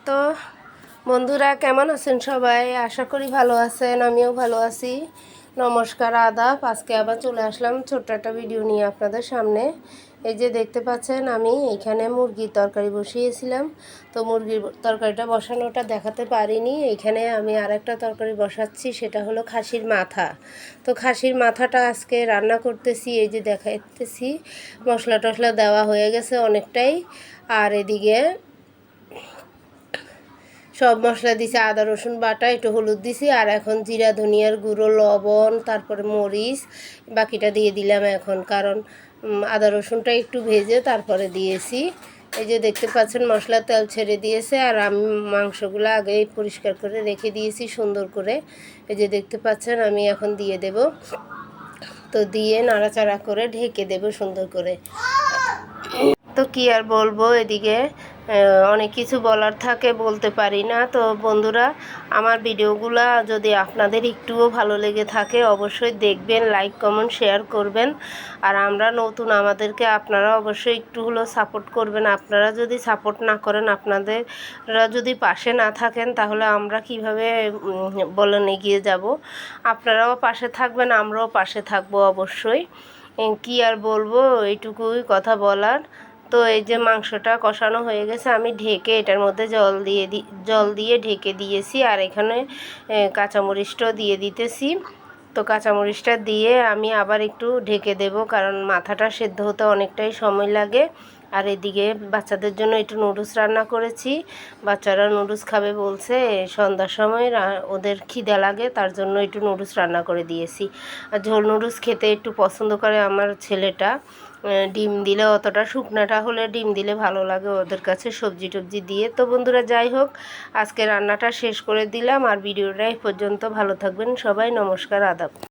তো বন্ধুরা কেমন আছেন সবাই? আশা করি ভালো আছেন, আমিও ভালো আছি। নমস্কার, আদাব। আজকে আবার চলে আসলাম ছোট্ট একটা ভিডিও নিয়ে আপনাদের সামনে। এই যে দেখতে পাচ্ছেন, আমি এইখানে মুরগির তরকারি বসিয়েছিলাম। তো মুরগির তরকারিটা বসানোটা দেখাতে পারিনি। এইখানে আমি আরেকটা তরকারি বসাচ্ছি, সেটা হলো খাসির মাথা। তো খাসির মাথাটা আজকে রান্না করতেছি। এই যে দেখাইতেছি, মশলা টশলা দেওয়া হয়ে গেছে অনেকটাই। আর এদিকে সব মশলা দিছি, আদা রসুন বাটা, একটু হলুদ দিছি, আর এখন জিরা ধনিয়ার গুঁড়ো, লবণ, তারপরে মরিচ বাকিটা দিয়ে দিলাম এখন, কারণ আদা রসুনটা একটু ভেজে তারপরে দিয়েছি। এই যে দেখতে পাচ্ছেন মশলা তেল ছেড়ে দিয়েছে, আর আমি মাংসগুলো আগেই পরিষ্কার করে রেখে দিয়েছি সুন্দর করে। এই যে দেখতে পাচ্ছেন, আমি এখন দিয়ে দেব। তো দিয়ে নাড়াচাড়া করে ঢেকে দেব সুন্দর করে। তো কি আর বলবো, এদিকে অনেক কিছু বলার থাকে, বলতে পারি না। তো বন্ধুরা, আমার ভিডিওগুলা যদি আপনাদের একটুও ভালো লেগে থাকে অবশ্যই দেখবেন, লাইক কমেন্ট শেয়ার করবেন। আর আমরা নতুন, আমাদেরকে আপনারা অবশ্যই একটু হলেও সাপোর্ট করবেন। আপনারা যদি সাপোর্ট না করেন, আপনাদেররা যদি পাশে না থাকেন, তাহলে আমরা কিভাবে বলেন এগিয়ে যাব? আপনারাও পাশে থাকবেন, আমরাও পাশে থাকবো অবশ্যই। কি আর বলবো, এইটুকুই কথা বলার। তো এই যে মাংসটা কষানো হয়ে গেছে, আমি ঢেকে এটার মধ্যে জল দিয়ে ঢেকে দিয়েছি। আর এখানে কাঁচামরিচটাও দিয়ে দিতেছি। তো কাঁচামরিচটা দিয়ে আমি আবার একটু ঢেকে দেব, কারণ মাথাটা সেদ্ধ হতে অনেকটাই সময় লাগে। আর এদিকে বাচ্চাদের জন্য একটু নুডলস রান্না করেছি। বাচ্চারা নুডলস খাবে বলছে, সন্ধ্যার সময় ওদের খিদে লাগে, তার জন্য একটু নুডলস রান্না করে দিয়েছি। আর ঝোল নুডলস খেতে একটু পছন্দ করে আমার ছেলেটা। ডিম দিলে, অতটা শুকনাটা হলে ডিম দিলে ভালো লাগে ওদের কাছে, সবজি টবজি দিয়ে। তো বন্ধুরা, যাই হোক, আজকে রান্নাটা শেষ করে দিলাম। আর ভিডিওটা এই পর্যন্ত। ভালো থাকবেন সবাই। নমস্কার, আদাব।